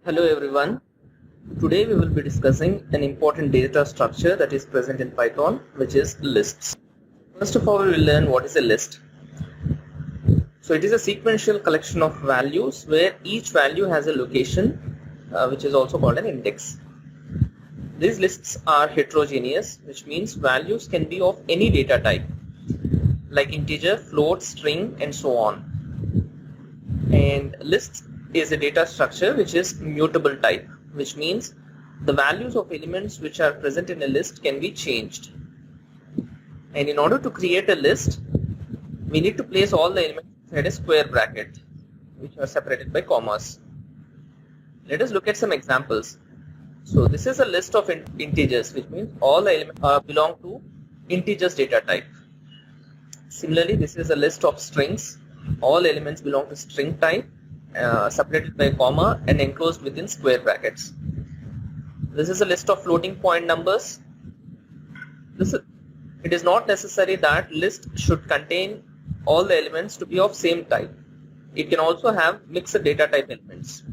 Hello everyone. Today we will be discussing an important data structure that is present in Python, which is lists. First of all, we will learn what is a list. So it is a sequential collection of values where each value has a location, which is also called an index. These lists are heterogeneous, which means values can be of any data type, like integer, float, string, and so on. And lists is a data structure which is mutable type, which means the values of elements which are present in a list can be changed. And in order to create a list, we need to place all the elements inside a square bracket, which are separated by commas. Let us look at some examples. So this is a list of integers, which means all the elements belong to integers data type. Similarly, this is a list of strings. All elements belong to string type, separated by a comma and enclosed within square brackets. This is a list of floating point numbers. It is not necessary that list should contain all the elements to be of same type. It can also have mixed data type elements.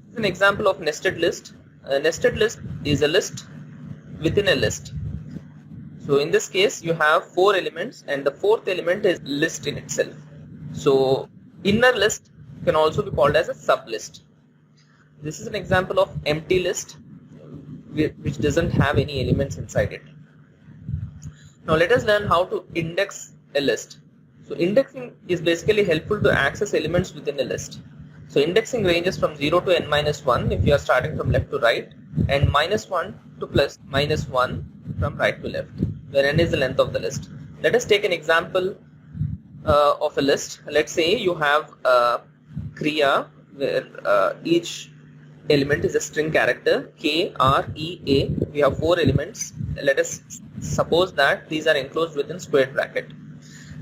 This is an example of nested list. A nested list is a list within a list. So in this case, you have 4 elements and the 4th element is list in itself. So inner list can also be called as a sublist. This is an example of empty list which doesn't have any elements inside it. Now let us learn how to index a list. So indexing is basically helpful to access elements within a list. So indexing ranges from 0 to n-1 if you are starting from left to right, and -1 to +(-1) from right to left, where n is the length of the list. Let us take an example of a list. Let's say you have Kriya, where each element is a string character K, R, E, A. We have 4 elements. Let us suppose that these are enclosed within square bracket.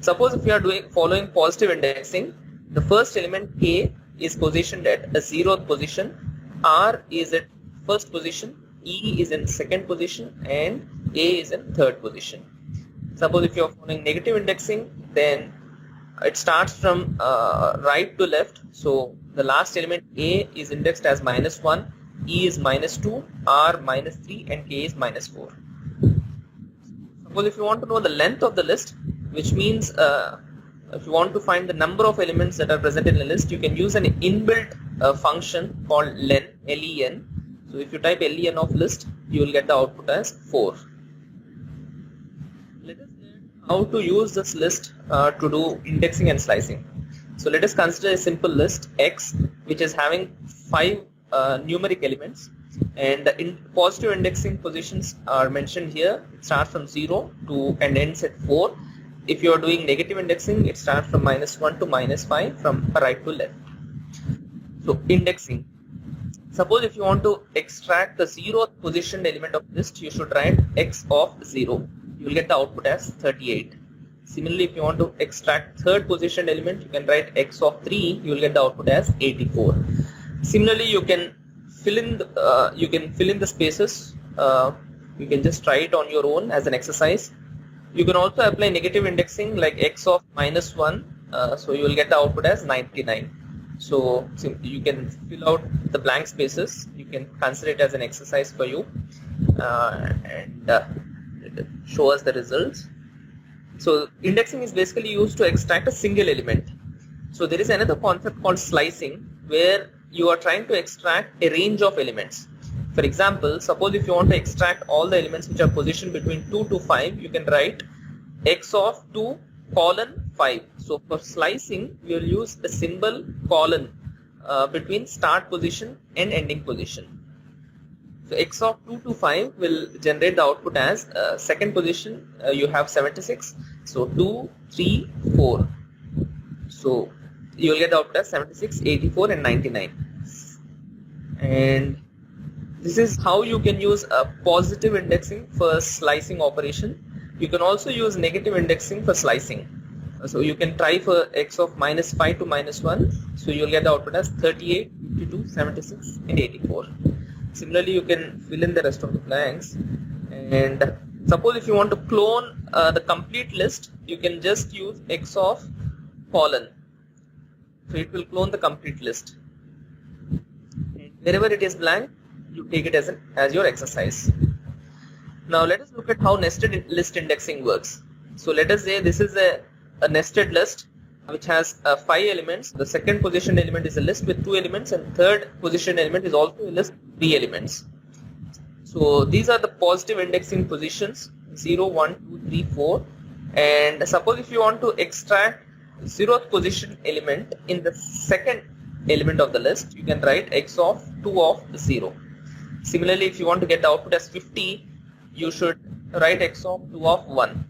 Suppose if you are following positive indexing, the first element K is positioned at a 0th position, R is at first position, E is in second position, and A is in third position. Suppose if you are following negative indexing, then it starts from right to left. So the last element A is indexed as -1, E is -2, R -3, and K is -4. Suppose if you want to know the length of the list, which means if you want to find the number of elements that are present in a list, you can use an inbuilt function called len, L-E-N. So if you type len of list, you will get the output as 4. Let us learn how to use this list to do indexing and slicing. So let us consider a simple list X, which is having 5 numeric elements, and the positive indexing positions are mentioned here. It starts from 0 to and ends at 4. If you are doing negative indexing, it starts from -1 to -5 from right to left. So indexing. Suppose if you want to extract the 0th positioned element of list, you should write x of 0. You will get the output as 38. Similarly, if you want to extract third positioned element, you can write x of 3. You will get the output as 84. Similarly, you can fill in the spaces. You can just try it on your own as an exercise. You can also apply negative indexing like x of -1. So you will get the output as 99. So you can fill out the blank spaces. You can consider it as an exercise for you and show us the results. So indexing is basically used to extract a single element. So there is another concept called slicing, where you are trying to extract a range of elements. For example, suppose if you want to extract all the elements which are positioned between 2 to 5, you can write x of 2 colon 5. So for slicing, we will use a symbol colon between start position and ending position. So x of 2 to 5 will generate the output as second position. You have 76. So 2, 3, 4. So you will get the output as 76, 84, and 99. And this is how you can use a positive indexing for slicing operation. You can also use negative indexing for slicing. So you can try for x of -5 to -1. So you will get the output as 38, 52, 76, and 84. Similarly, you can fill in the rest of the blanks. And suppose if you want to clone the complete list, you can just use x of colon. So it will clone the complete list. Wherever it is blank, you take it as your exercise. Now let us look at how nested list indexing works. So let us say this is a nested list which has 5 elements. The second position element is a list with 2 elements, and third position element is also a list with 3 elements. So these are the positive indexing positions 0, 1, 2, 3, 4. And suppose if you want to extract 0th position element in the second element of the list, you can write x of 2 of 0. Similarly, if you want to get the output as 50, you should write x of 2 of 1.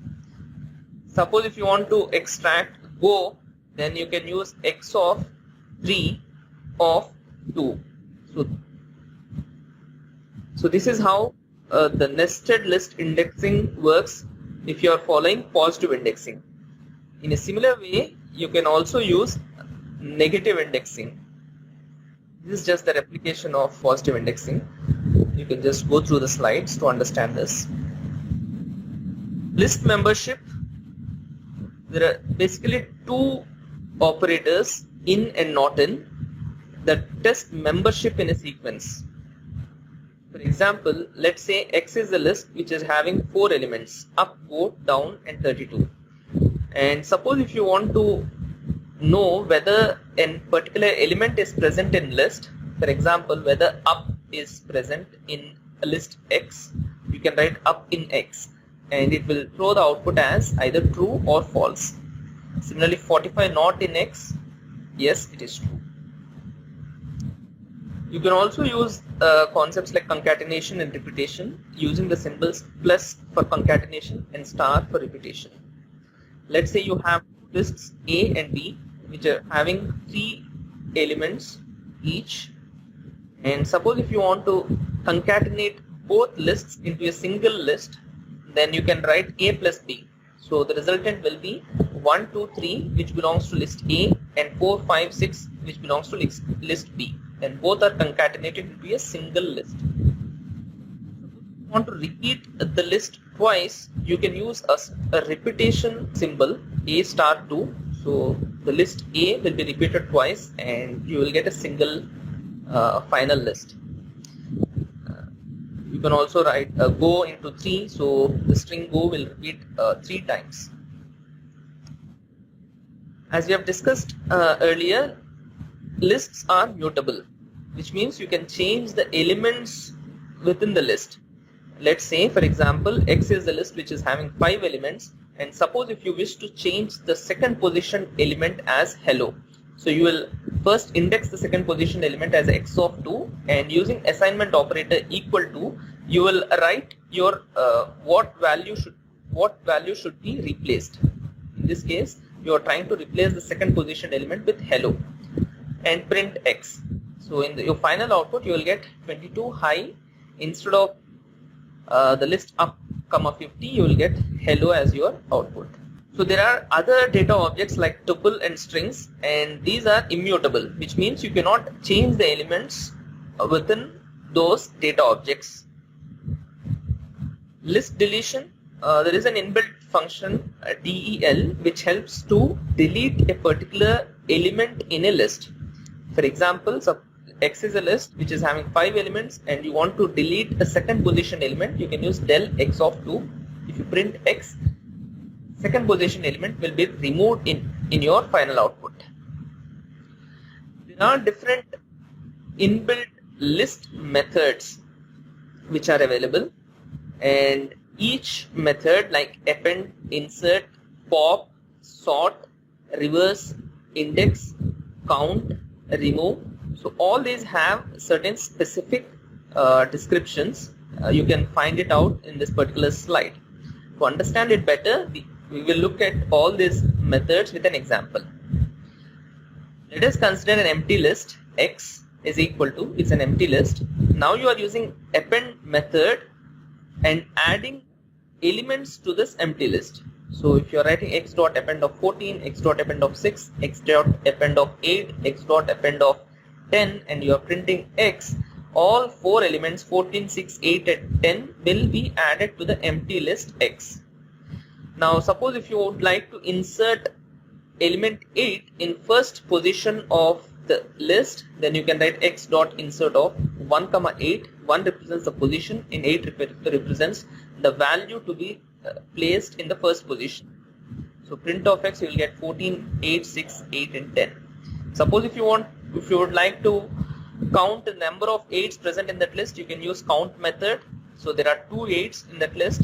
Suppose if you want to extract go, then you can use x of 3 of 2. So this is how the nested list indexing works if you are following positive indexing. In a similar way, you can also use negative indexing. This is just the replication of positive indexing. You can just go through the slides to understand this. List membership, there are basically 2 operators in and not in that test membership in a sequence. For example, let's say X is a list which is having 4 elements, up, 4, down and 32. And suppose if you want to know whether a particular element is present in list, for example, whether up is present in a list X, you can write up in X and it will throw the output as either true or false. Similarly, 45 not in X, yes, it is true. You can also use concepts like concatenation and repetition using the symbols plus for concatenation and star for repetition. Let's say you have lists A and B which are having 3 elements each, and suppose if you want to concatenate both lists into a single list, then you can write A plus B. So the resultant will be 1, 2, 3 which belongs to list A and 4, 5, 6 which belongs to list B, and both are concatenated into a single list. If you want to repeat the list twice, you can use a repetition symbol A star 2. So the list A will be repeated twice and you will get a single final list. You can also write go into 3, so the string go will repeat 3 times. As we have discussed earlier, lists are mutable, which means you can change the elements within the list. Let's say, for example, X is the list which is having 5 elements, and suppose if you wish to change the second position element as hello. So you will first index the second position element as x of 2, and using assignment operator equal to, you will write your what value should be replaced. In this case, you are trying to replace the second position element with hello and print x. So in your final output, you will get 22 high. Instead of the list up, 50, you will get hello as your output. So there are other data objects like tuple and strings, and these are immutable, which means you cannot change the elements within those data objects. List deletion, there is an inbuilt function del which helps to delete a particular element in a list. For example, X is a list which is having 5 elements and you want to delete a second position element, you can use del x of 2. If you print x, second position element will be removed in your final output. There are different inbuilt list methods which are available, and each method like append, insert, pop, sort, reverse, index, count, remove, so all these have certain specific descriptions. You can find it out in this particular slide. To understand it better, we will look at all these methods with an example. Let us consider an empty list. X is equal to, it's an empty list. Now you are using append method and adding elements to this empty list. So if you are writing x dot append of 14, x dot append of 6, x dot append of 8, x dot append of 10, and you are printing x, all 4 elements 14, 6, 8 and 10 will be added to the empty list x. Now suppose if you would like to insert element 8 in first position of the list, then you can write x dot insert of 1 comma 8. 1 represents the position, and 8 represents the value to be placed in the first position. So print of x, you will get 14, 8, 6, 8 and 10. Suppose if you would like to count the number of 8s present in that list, you can use count method. So there are 2 8s in that list,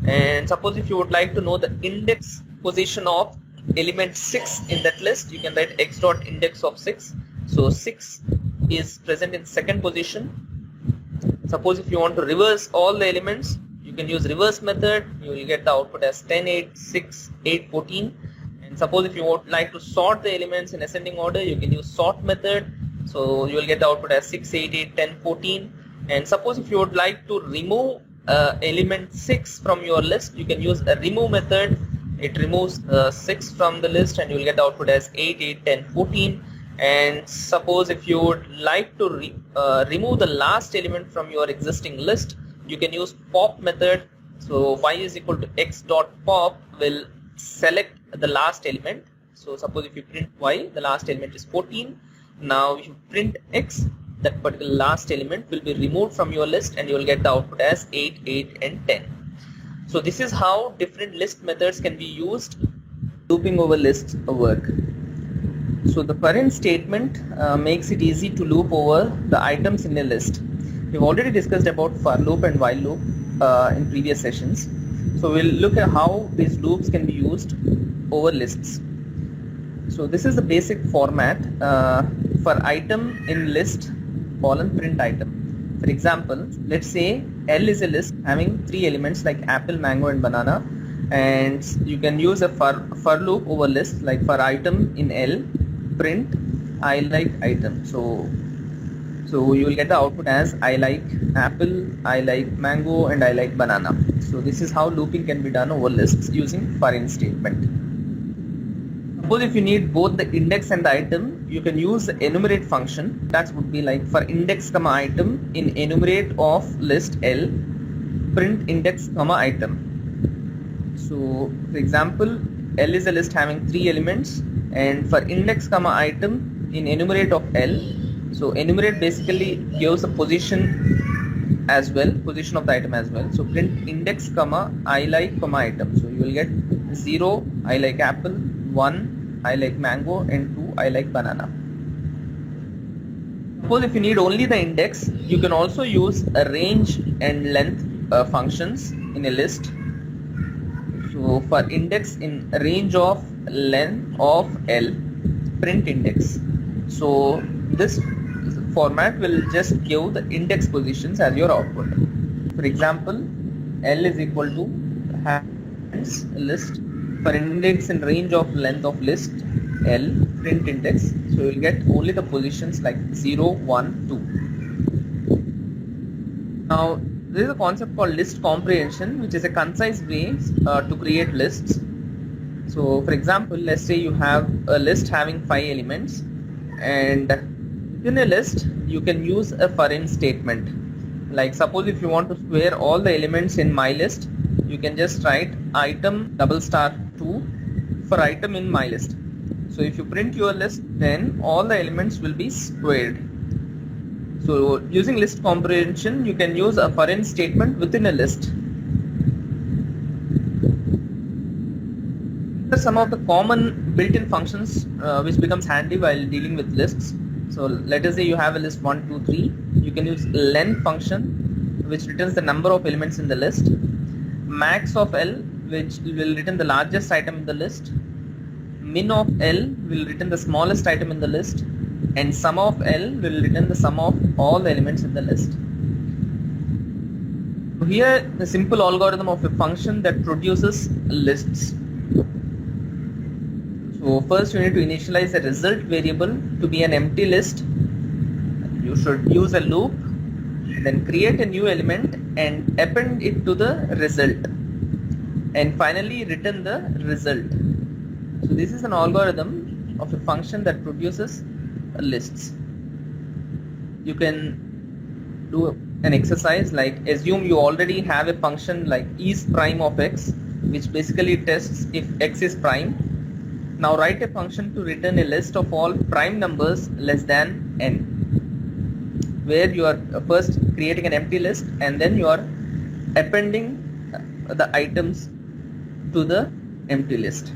and suppose if you would like to know the index position of element 6 in that list, you can write x dot index of 6. So 6 is present in second position. Suppose if you want to reverse all the elements, you can use reverse method. You will get the output as 10, 8, 6, 8, 14. And suppose if you would like to sort the elements in ascending order, you can use sort method. So you will get the output as 6, 8, 8, 10, 14. And suppose if you would like to remove element 6 from your list, you can use a remove method. It removes 6 from the list, and you will get the output as 8, 8, 10, 14. And suppose if you would like to remove the last element from your existing list, you can use pop method. So y is equal to x dot pop will select the last element. So suppose if you print y, the last element is 14. Now if you print x, that particular last element will be removed from your list, and you will get the output as 8, 8 and 10. So this is how different list methods can be used. Looping over lists work. So the current statement makes it easy to loop over the items in a list. We've already discussed about for loop and while loop in previous sessions. So we'll look at how these loops can be used over lists. So this is the basic format for item in list colon print item. For example, let's say L is a list having 3 elements like apple, mango and banana, and you can use a for loop over list, like for item in L, print I like item. So you will get the output as I like apple, I like mango and I like banana. So this is how looping can be done over lists using for in statement. Suppose if you need both the index and the item, you can use the enumerate function. That would be like for index comma item in enumerate of list L, print index comma item. So for example, L is a list having 3 elements, and for index comma item in enumerate of L, so enumerate basically gives a position as well, position of the item as well. So print index comma I like comma item. So you will get 0 I like apple, 1 I like mango and 2 I like banana. Suppose if you need only the index, you can also use a range and length functions in a list. So for index in range of length of L, print index. So this format will just give the index positions as your output. For example, L is equal to hence list. For index in range of length of list L, print index. So you will get only the positions like 0, 1, 2. Now there is a concept called list comprehension, which is a concise way to create lists. So for example, let's say you have a list having 5 elements, and within a list you can use a for in statement. Like suppose if you want to square all the elements in my list, you can just write item *2 for item in my list. So if you print your list, then all the elements will be squared. So using list comprehension, you can use a for in statement within a list. These are some of the common built-in functions which becomes handy while dealing with lists. So let us say you have a list 1, 2, 3. You can use len function, which returns the number of elements in the list. Max of L, which will return the largest item in the list. Min of L will return the smallest item in the list, and sum of L will return the sum of all the elements in the list. So here the simple algorithm of a function that produces lists. So first you need to initialize a result variable to be an empty list. You should use a loop, then create a new element and append it to the result, and finally return the result. So this is an algorithm of a function that produces lists. You can do an exercise like assume you already have a function like is prime of x, which basically tests if x is prime, Now write a function to return a list of all prime numbers less than n, where you are first creating an empty list and then you are appending the items to the empty list.